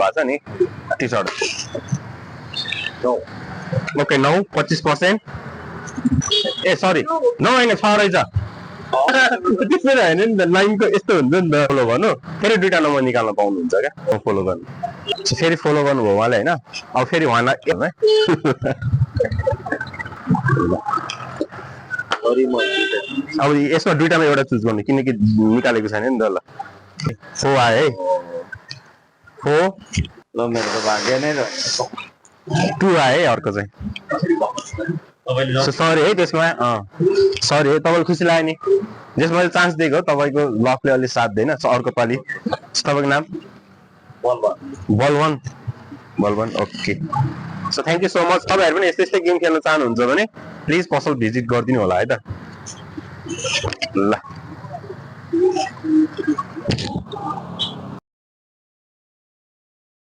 भएको छ नि टी-सर्ट ओके 9 25%. ए सरी 9 हैन 6 रहेछ त्यसरी हैन नि त लाइनको यस्तो हुन्छ नि त फलो गर्नु फेरि दुईटा नम्बर निकाल्न पाउनुहुन्छ क्या फलो गर्नु फेरि फलो गर्नुभयो उहाँले हैन अब फेरि उहाँलाई अब यसमा दुईटामा एउटा चुज गर्नु किनकि निकालेको छैन नि त ल 4 आयो है 4 ल मेरो त भाग्य नै र 2 आयो है अर्को चाहिँ सरी है त्यसमा सरी है तपाईँलाई खुसी लाग्यो नि जस मैले चान्स दिएको तपाईँको लकले अलि साथ दिएन अर्को पालि तपाईँको नाम बलवन okay so thank you so much तपाईँहरू पनि यस्तै यस्तै गेम खेल्न चाहनुहुन्छ भने प्लिज पसल भिजिट गरिदिनु होला है त ल